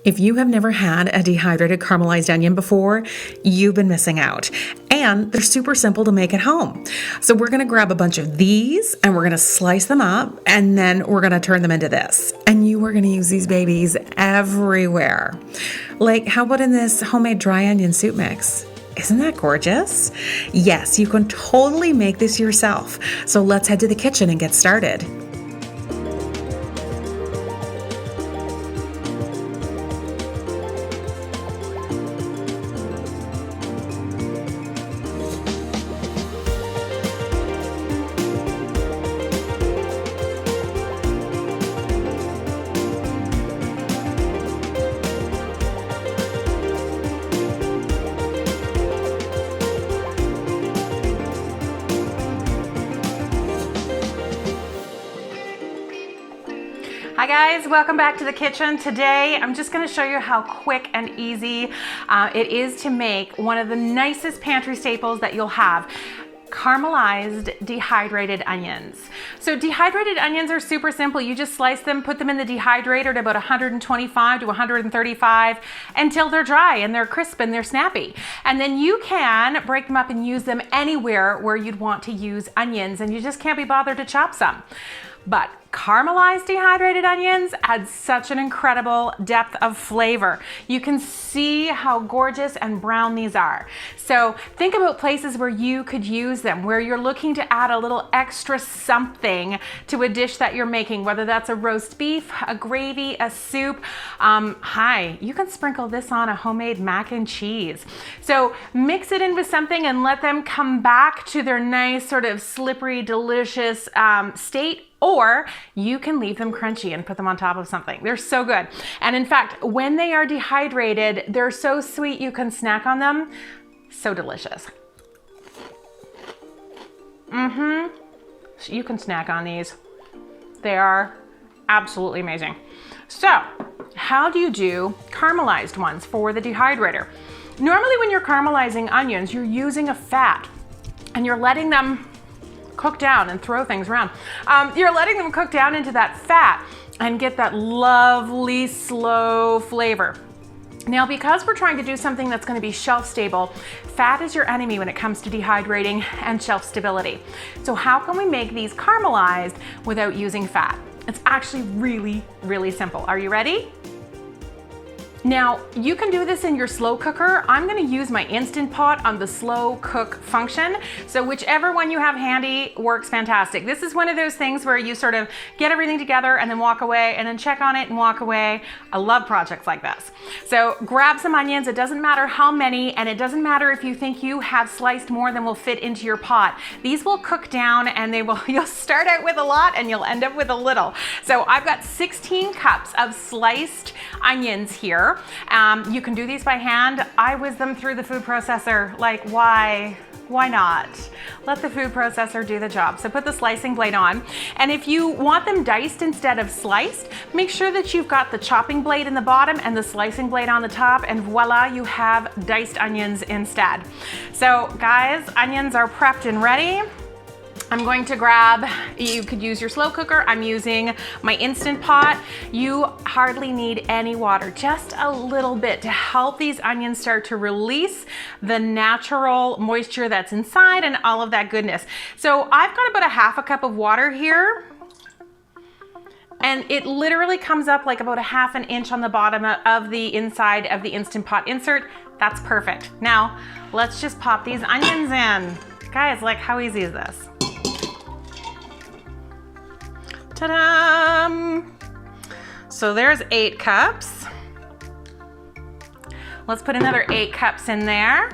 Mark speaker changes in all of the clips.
Speaker 1: If you have never had a dehydrated caramelized onion before, you've been missing out. And they're super simple to make at home. So we're gonna grab a bunch of these and we're gonna slice them up and then we're gonna turn them into this. And you are gonna use these babies everywhere. Like, how about in this homemade dry onion soup mix? Isn't that gorgeous? Yes, you can totally make this yourself. So let's head to the kitchen and get started.
Speaker 2: Hi guys, welcome back to the kitchen. Today I'm just going to show you how quick and easy it is to make one of the nicest pantry staples that you'll have. Caramelized dehydrated onions. So dehydrated onions are super simple. You just slice them, put them in the dehydrator at about 125 to 135 until they're dry and they're crisp and they're snappy. And then you can break them up and use them anywhere where you'd want to use onions, and you just can't be bothered to chop some. But caramelized dehydrated onions add such an incredible depth of flavor. You can see how gorgeous and brown these are. So think about places where you could use them, where you're looking to add a little extra something to a dish that you're making, whether that's a roast beef, a gravy, a soup. You can sprinkle this on a homemade mac and cheese. So mix it in with something and let them come back to their nice sort of slippery, delicious state. Or you can leave them crunchy and put them on top of something. They're so good. And in fact, when they are dehydrated, they're so sweet you can snack on them. So delicious. You can snack on these. They are absolutely amazing. So how do you do caramelized ones for the dehydrator? Normally when you're caramelizing onions, you're using a fat and you're letting them cook down and throw things around. You're letting them cook down into that fat and get that lovely slow flavor. Now, because we're trying to do something that's going to be shelf stable, fat is your enemy when it comes to dehydrating and shelf stability. So how can we make these caramelized without using fat? It's actually really, really simple. Are you ready? Now, you can do this in your slow cooker. I'm gonna use my Instant Pot on the slow cook function. So whichever one you have handy works fantastic. This is one of those things where you sort of get everything together and then walk away and then check on it and walk away. I love projects like this. So grab some onions. It doesn't matter how many, and it doesn't matter if you think you have sliced more than will fit into your pot. These will cook down and you'll start out with a lot and you'll end up with a little. So I've got 16 cups of sliced onions here. You can do these by hand. I whiz them through the food processor. Like, why not? Let the food processor do the job. So put the slicing blade on. And if you want them diced instead of sliced, make sure that you've got the chopping blade in the bottom and the slicing blade on the top, and voila, you have diced onions instead. So guys, onions are prepped and ready. I'm going to grab, you could use your slow cooker. I'm using my Instant Pot. You hardly need any water, just a little bit to help these onions start to release the natural moisture that's inside and all of that goodness. So I've got about a half a cup of water here. And it literally comes up like about a half an inch on the bottom of the inside of the Instant Pot insert. That's perfect. Now, let's just pop these onions in. Guys, like, how easy is this? Ta-da! So there's 8 cups. Let's put another 8 cups in there.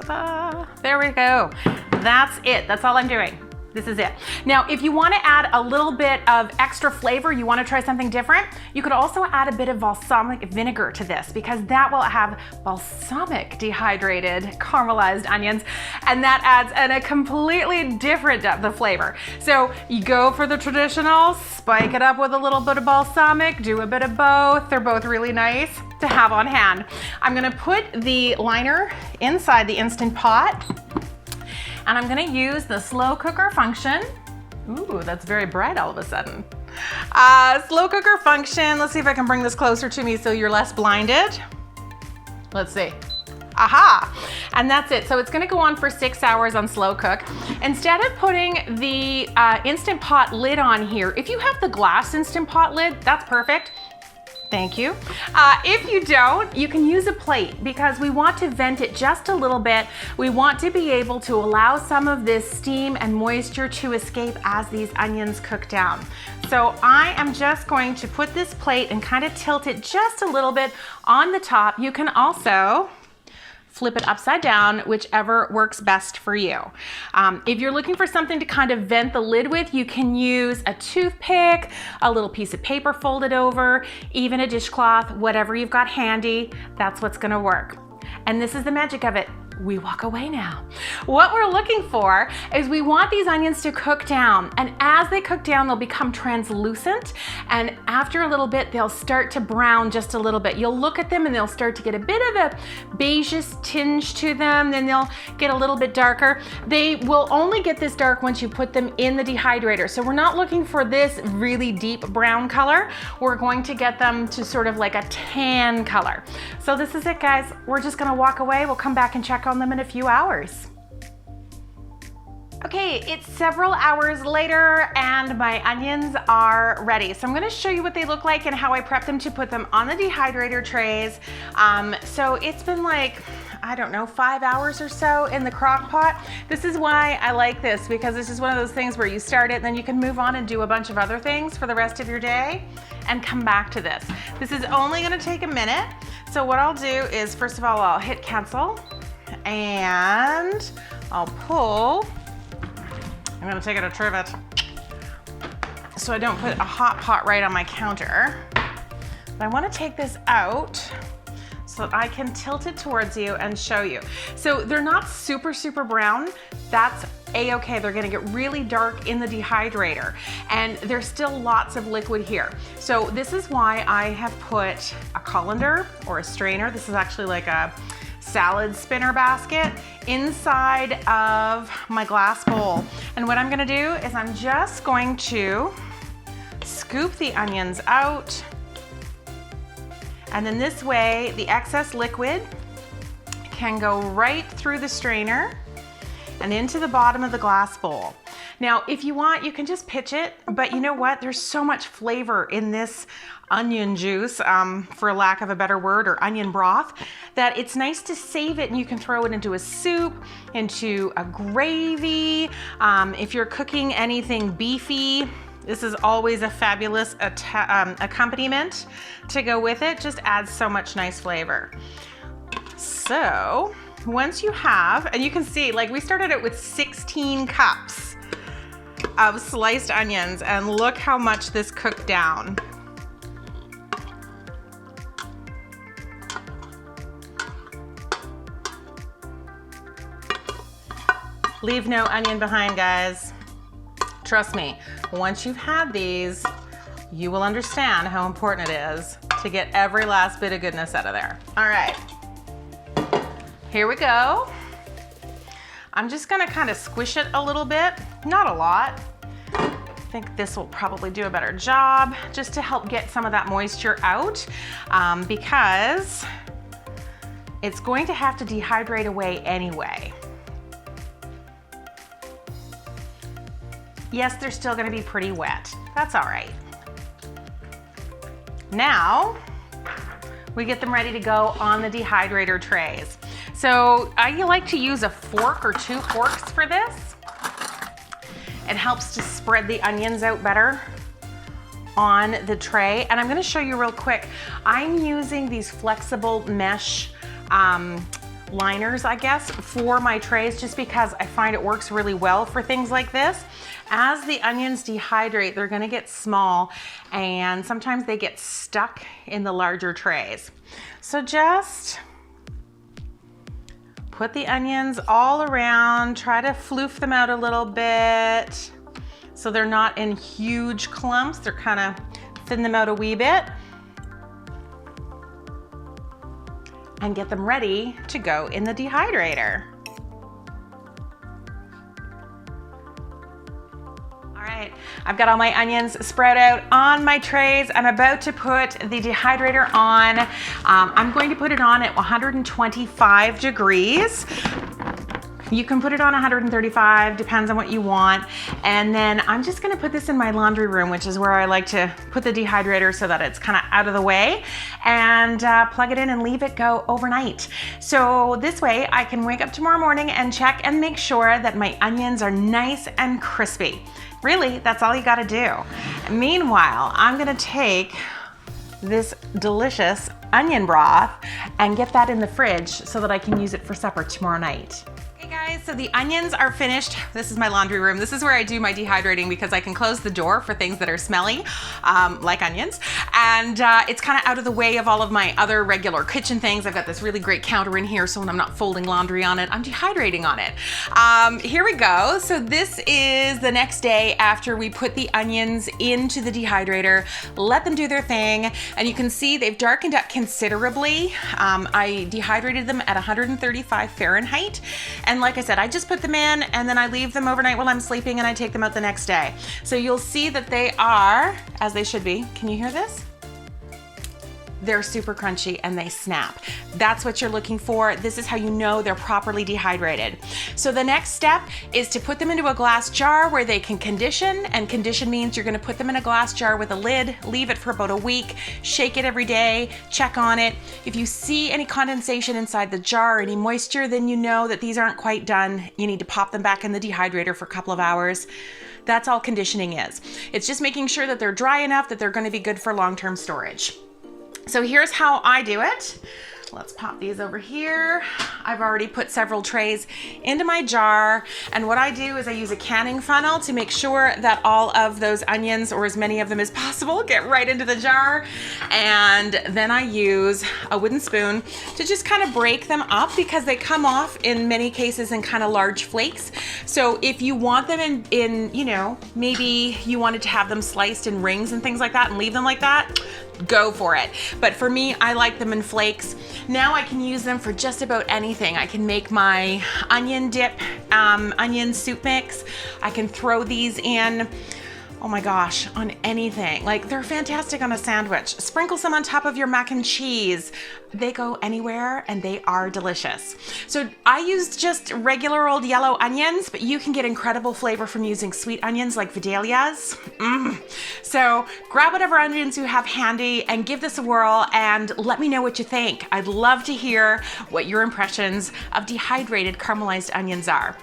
Speaker 2: Ta-da! There we go. That's it. That's all I'm doing. This is it. Now, if you want to add a little bit of extra flavor, you want to try something different, you could also add a bit of balsamic vinegar to this, because that will have balsamic dehydrated caramelized onions, and that adds a completely different depth of flavor. So you go for the traditional, spike it up with a little bit of balsamic, do a bit of both. They're both really nice to have on hand. I'm gonna put the liner inside the Instant Pot. And I'm gonna use the slow cooker function. Ooh, that's very bright all of a sudden. Slow cooker function. Let's see if I can bring this closer to me so you're less blinded. Let's see. Aha! And that's it. So it's gonna go on for 6 hours on slow cook. Instead of putting the Instant Pot lid on here, if you have the glass Instant Pot lid, that's perfect. Thank you. If you don't, you can use a plate because we want to vent it just a little bit. We want to be able to allow some of this steam and moisture to escape as these onions cook down. So I am just going to put this plate and kind of tilt it just a little bit on the top. You can also flip it upside down, whichever works best for you. If you're looking for something to kind of vent the lid with, you can use a toothpick, a little piece of paper folded over, even a dishcloth, whatever you've got handy, that's what's gonna work. And this is the magic of it. We walk away now. What we're looking for is we want these onions to cook down, and as they cook down, they'll become translucent, and after a little bit, they'll start to brown just a little bit. You'll look at them and they'll start to get a bit of a beigeish tinge to them, then they'll get a little bit darker. They will only get this dark once you put them in the dehydrator. So we're not looking for this really deep brown color. We're going to get them to sort of like a tan color. So this is it, guys. We're just gonna walk away. We'll come back and check on them in a few hours. Okay, it's several hours later and my onions are ready. So I'm gonna show you what they look like and how I prep them to put them on the dehydrator trays. So it's been like, I don't know, 5 hours or so in the crock pot. This is why I like this, because this is one of those things where you start it and then you can move on and do a bunch of other things for the rest of your day and come back to this. This is only gonna take a minute. So what I'll do is, first of all, I'll hit cancel and I'll pull. I'm gonna take it a trivet so I don't put a hot pot right on my counter. But I wanna take this out so that I can tilt it towards you and show you. So they're not super, super brown. That's a-okay. They're gonna get really dark in the dehydrator, and there's still lots of liquid here. So this is why I have put a colander or a strainer. This is actually like a salad spinner basket inside of my glass bowl. And what I'm gonna do is I'm just going to scoop the onions out. And then this way, the excess liquid can go right through the strainer and into the bottom of the glass bowl. Now, if you want, you can just pitch it, but you know what? There's so much flavor in this onion juice, for lack of a better word, or onion broth, that it's nice to save it and you can throw it into a soup, into a gravy. If you're cooking anything beefy, this is always a fabulous accompaniment to go with it. Just adds so much nice flavor. So once you have, and you can see, like, we started it with 16 cups of sliced onions, and look how much this cooked down. Leave no onion behind, guys. Trust me, once you've had these, you will understand how important it is to get every last bit of goodness out of there. All right, here we go. I'm just gonna kind of squish it a little bit, not a lot. I think this will probably do a better job just to help get some of that moisture out, because it's going to have to dehydrate away anyway. Yes, they're still gonna be pretty wet. That's all right. Now, we get them ready to go on the dehydrator trays. So I like to use a fork or 2 forks for this. It helps to spread the onions out better on the tray. And I'm gonna show you real quick. I'm using these flexible mesh liners, I guess, for my trays, just because I find it works really well for things like this. As the onions dehydrate, they're gonna get small, and sometimes they get stuck in the larger trays. So just put the onions all around, try to floof them out a little bit so they're not in huge clumps. They're kind of thin them out a wee bit, and get them ready to go in the dehydrator. I've got all my onions spread out on my trays. I'm about to put the dehydrator on. I'm going to put it on at 125 degrees. You can put it on 135, depends on what you want. And then I'm just gonna put this in my laundry room, which is where I like to put the dehydrator so that it's kind of out of the way, and plug it in and leave it go overnight. So this way I can wake up tomorrow morning and check and make sure that my onions are nice and crispy. Really, that's all you gotta do. Meanwhile, I'm gonna take this delicious onion broth and get that in the fridge so that I can use it for supper tomorrow night. Hey guys, so the onions are finished. This is my laundry room. This is where I do my dehydrating because I can close the door for things that are smelly, like onions. And it's kind of out of the way of all of my other regular kitchen things. I've got this really great counter in here, so when I'm not folding laundry on it, I'm dehydrating on it. Here we go. So this is the next day after we put the onions into the dehydrator, let them do their thing. And you can see they've darkened up considerably. I dehydrated them at 135 Fahrenheit. And like I said, I just put them in and then I leave them overnight while I'm sleeping and I take them out the next day. So you'll see that they are, as they should be. Can you hear this? They're super crunchy and they snap. That's what you're looking for. This is how you know they're properly dehydrated. So the next step is to put them into a glass jar where they can condition, and condition means you're gonna put them in a glass jar with a lid, leave it for about a week, shake it every day, check on it. If you see any condensation inside the jar, any moisture, then you know that these aren't quite done. You need to pop them back in the dehydrator for a couple of hours. That's all conditioning is. It's just making sure that they're dry enough that they're gonna be good for long-term storage. So here's how I do it. Let's pop these over here. I've already put several trays into my jar. And what I do is I use a canning funnel to make sure that all of those onions, or as many of them as possible, get right into the jar. And then I use a wooden spoon to just kind of break them up because they come off in many cases in kind of large flakes. So if you want them in, you know, maybe you wanted to have them sliced in rings and things like that and leave them like that, go for it. But for me, I like them in flakes. Now I can use them for just about anything. I can make my onion dip, onion soup mix. I can throw these in, oh my gosh, on anything. Like, they're fantastic on a sandwich. Sprinkle some on top of your mac and cheese. They go anywhere and they are delicious. So I used just regular old yellow onions, but you can get incredible flavor from using sweet onions like Vidalia's. So grab whatever onions you have handy and give this a whirl and let me know what you think. I'd love to hear what your impressions of dehydrated caramelized onions are.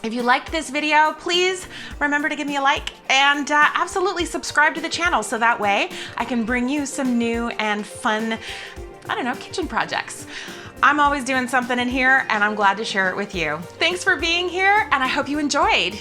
Speaker 2: If you liked this video, please remember to give me a like and absolutely subscribe to the channel so that way I can bring you some new and fun, I don't know, kitchen projects. I'm always doing something in here and I'm glad to share it with you. Thanks for being here and I hope you enjoyed.